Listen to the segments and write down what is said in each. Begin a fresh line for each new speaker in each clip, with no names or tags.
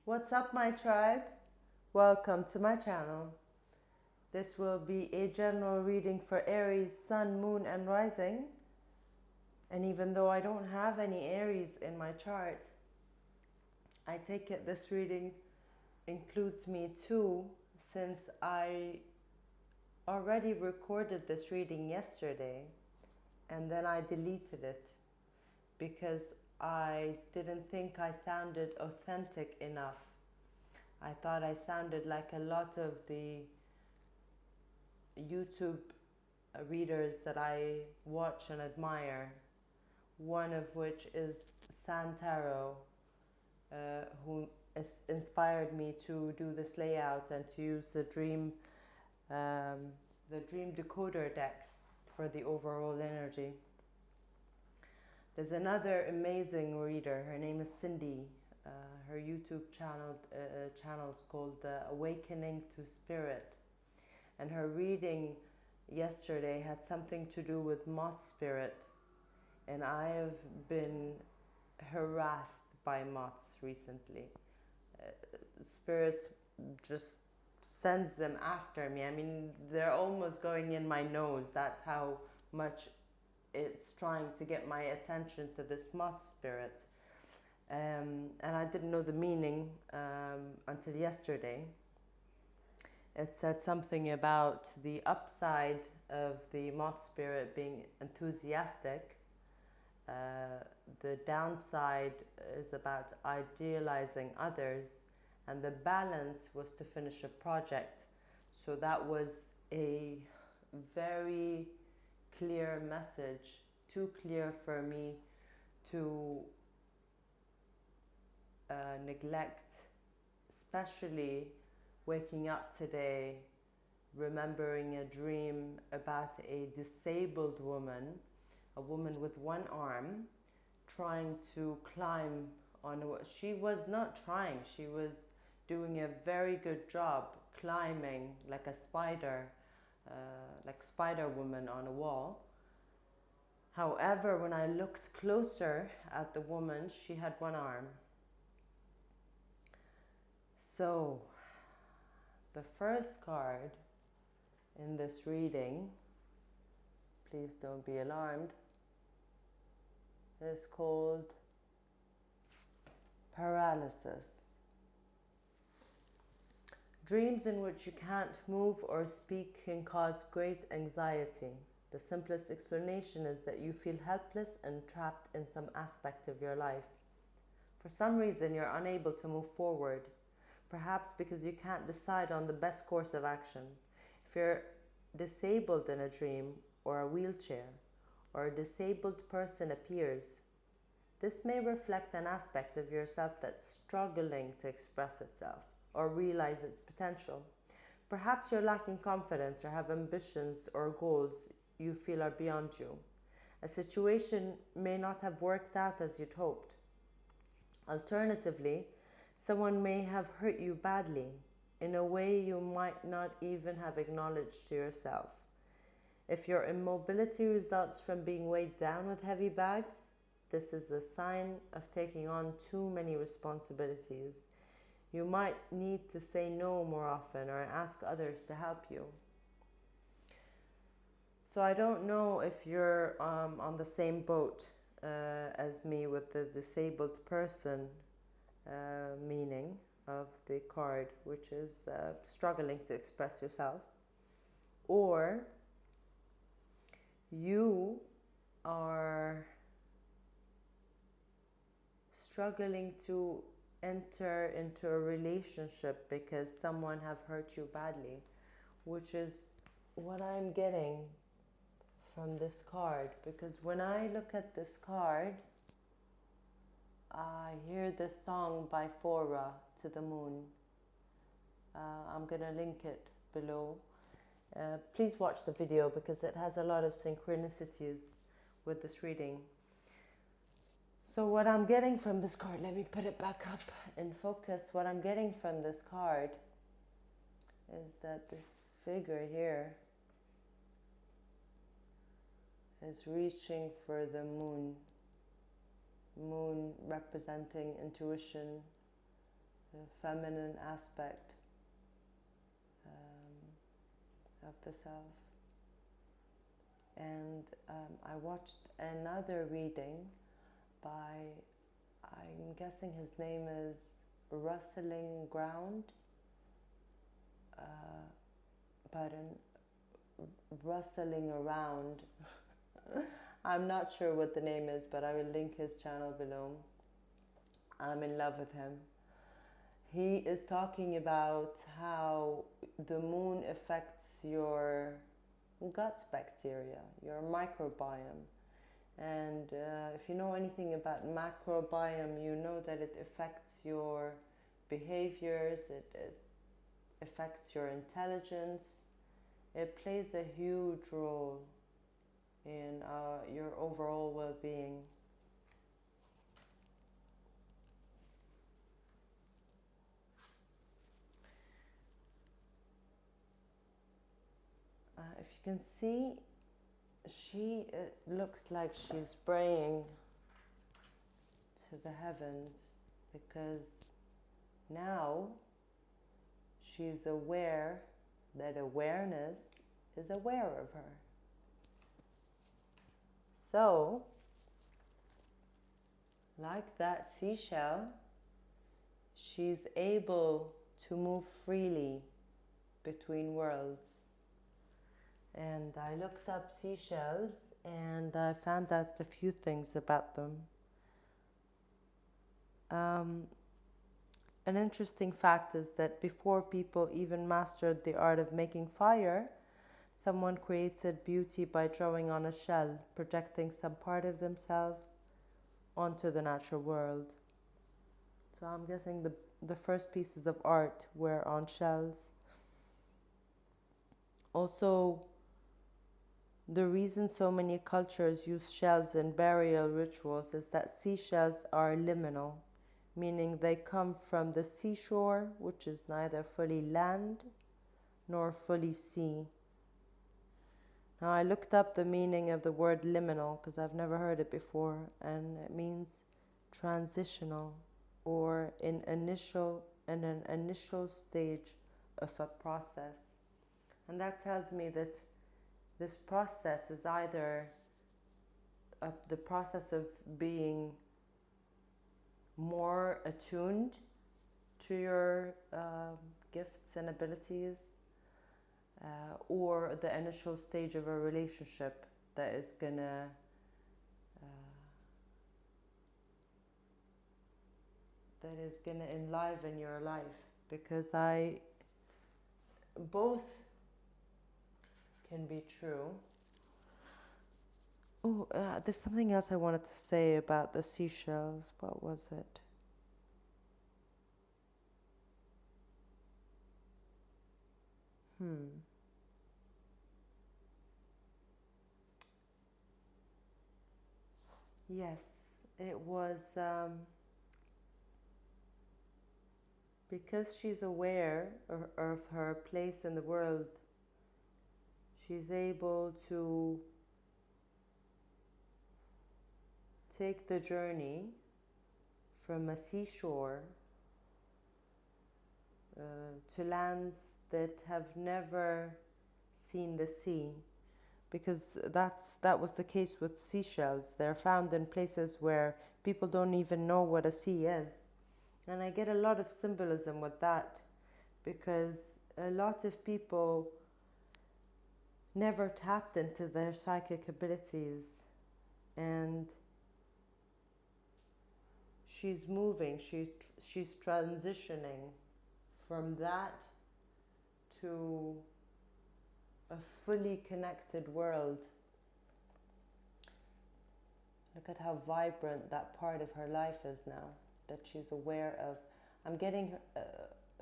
What's up, my tribe? Welcome to my channel. This will be a general reading for Aries, Sun, Moon, and Rising. And even though I don't have any Aries in my chart, I take it this reading includes me too, since I already recorded this reading yesterday and then I deleted it because I didn't think I sounded authentic enough. I thought I sounded like a lot of the YouTube readers that I watch and admire, one of which is Santaro, who inspired me to do this layout and to use the dream decoder deck for the overall energy. There's another amazing reader. Her name is Cindy. Her YouTube channel's called Awakening to Spirit, and her reading yesterday had something to do with moth spirit, and I have been harassed by moths recently. Spirit just sends them after me. I mean, they're almost going in my nose. That's how much it's trying to get my attention to this moth spirit. And I didn't know the meaning until yesterday. It said something about the upside of the moth spirit being enthusiastic. The downside is about idealizing others, and the balance was to finish a project. So that was a very clear message, too clear for me to neglect, especially waking up today, remembering a dream about a disabled woman, a woman with one arm, trying to climb on she was not trying, she was doing a very good job climbing like a spider, like Spider Woman on a wall. However, when I looked closer at the woman, she had one arm. So, the first card in this reading, please don't be alarmed, is called paralysis. Dreams in which you can't move or speak can cause great anxiety. The simplest explanation is that you feel helpless and trapped in some aspect of your life. For some reason, you're unable to move forward, perhaps because you can't decide on the best course of action. If you're disabled in a dream, or a wheelchair, or a disabled person appears, this may reflect an aspect of yourself that's struggling to express itself or realize its potential. Perhaps you're lacking confidence or have ambitions or goals you feel are beyond you. A situation may not have worked out as you'd hoped. Alternatively, someone may have hurt you badly in a way you might not even have acknowledged to yourself. If your immobility results from being weighed down with heavy bags, this is a sign of taking on too many responsibilities. You might need to say no more often or ask others to help you. So I don't know if you're on the same boat as me with the disabled person meaning of the card, which is struggling to express yourself, or you are struggling to enter into a relationship because someone have hurt you badly, which is what I'm getting from this card. Because when I look at this card, I hear this song by Fora, To the Moon. I'm gonna link it below. Please watch the video because it has a lot of synchronicities with this reading. So what I'm getting from this card, let me put it back up in focus. What I'm getting from this card is that this figure here is reaching for the moon. Moon representing intuition, the feminine aspect of the self. And I watched another reading by, I'm guessing his name is Rustling Ground, pardon, Rustling Around. I'm not sure what the name is, but I will link his channel below. I'm in love with him. He is talking about how the moon affects your gut bacteria, your microbiome. And if you know anything about macrobiome, you know that it affects your behaviors, it affects your intelligence. It plays a huge role in your overall well-being. If you can see, it looks like she's praying to the heavens, because now she's aware that awareness is aware of her. So, like that seashell, she's able to move freely between worlds. And I looked up seashells and I found out a few things about them. An interesting fact is that before people even mastered the art of making fire, someone created beauty by drawing on a shell, projecting some part of themselves onto the natural world. So I'm guessing the first pieces of art were on shells. Also, the reason so many cultures use shells in burial rituals is that seashells are liminal, meaning they come from the seashore, which is neither fully land nor fully sea. Now, I looked up the meaning of the word liminal because I've never heard it before, and it means transitional, or in an initial stage of a process. And that tells me that this process is either the process of being more attuned to your gifts and abilities, or the initial stage of a relationship that is gonna enliven your life, because both can be true. Oh, there's something else I wanted to say about the seashells. What was it? Yes, it was because she's aware of her place in the world. She's able to take the journey from a seashore to lands that have never seen the sea, because that was the case with seashells. They're found in places where people don't even know what a sea is. And I get a lot of symbolism with that, because a lot of people never tapped into their psychic abilities, and she's moving, she's transitioning from that to a fully connected world. Look at how vibrant that part of her life is now, that she's aware of. I'm getting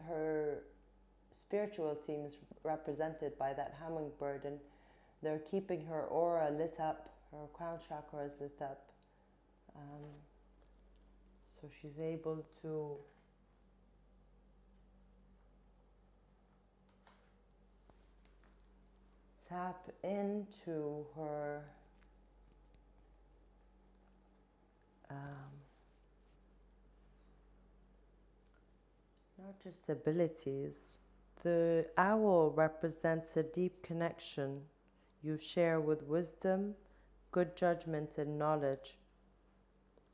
her spiritual team is represented by that hummingbird, and they're keeping her aura lit up, her crown chakra is lit up. So she's able to tap into her not just abilities. The owl represents a deep connection you share with wisdom, good judgment, and knowledge.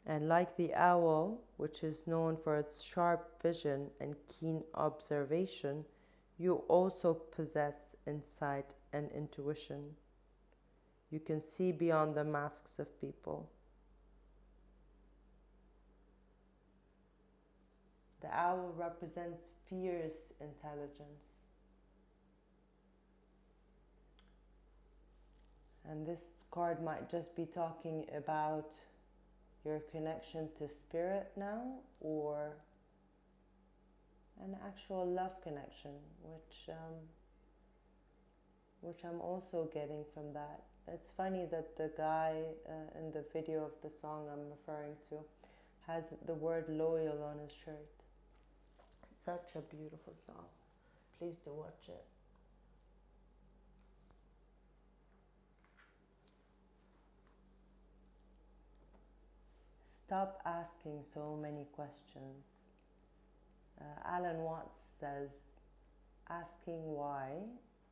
And like the owl, which is known for its sharp vision and keen observation, you also possess insight and intuition. You can see beyond the masks of people. The owl represents fierce intelligence. And this card might just be talking about your connection to spirit now, or an actual love connection, which I'm also getting from that. It's funny that the guy in the video of the song I'm referring to has the word loyal on his shirt. Such a beautiful song. Please do watch it. Stop asking so many questions. Alan Watts says, asking why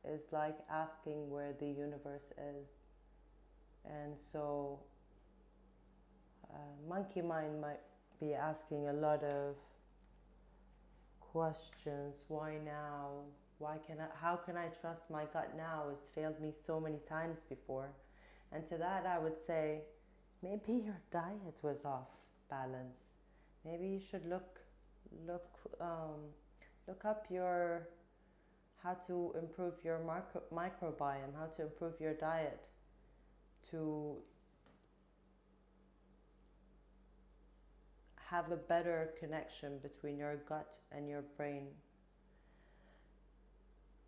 is like asking where the universe is. And so monkey mind might be asking a lot of questions. Why now? How can I trust my gut now? It's failed me so many times before. And to that I would say, maybe your diet was off balance. Maybe you should look up how to improve your microbiome, how to improve your diet, to have a better connection between your gut and your brain.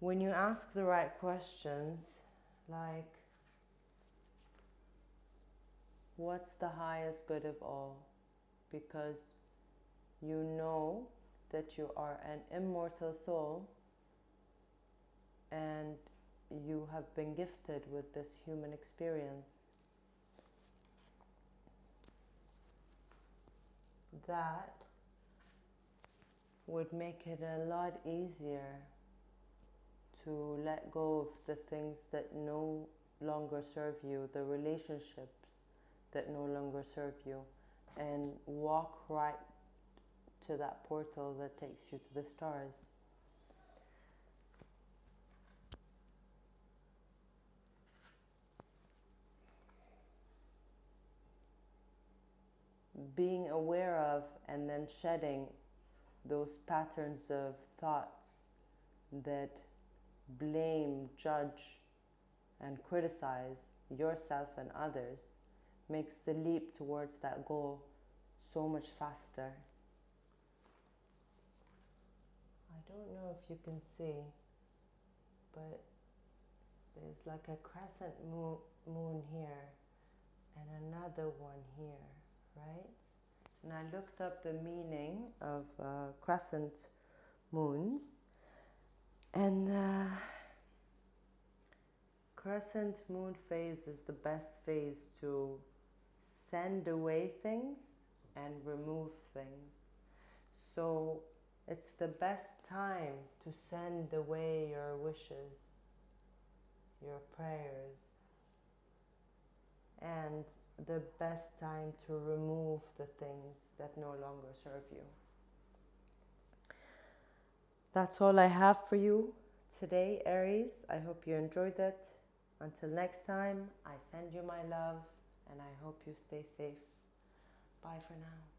When you ask the right questions, like, what's the highest good of all? Because you know that you are an immortal soul and you have been gifted with this human experience. That would make it a lot easier to let go of the things that no longer serve you, the relationships that no longer serve you, and walk right to that portal that takes you to the stars. Being aware of and then shedding those patterns of thoughts that blame, judge, and criticize yourself and others makes the leap towards that goal so much faster. I don't know if you can see, but there's like a crescent moon here and another one here, right? And I looked up the meaning of crescent moons, and crescent moon phase is the best phase to send away things and remove things. So it's the best time to send away your wishes, your prayers, and the best time to remove the things that no longer serve you. That's all I have for you today, Aries. I hope you enjoyed it. Until next time, I send you my love and I hope you stay safe. Bye for now.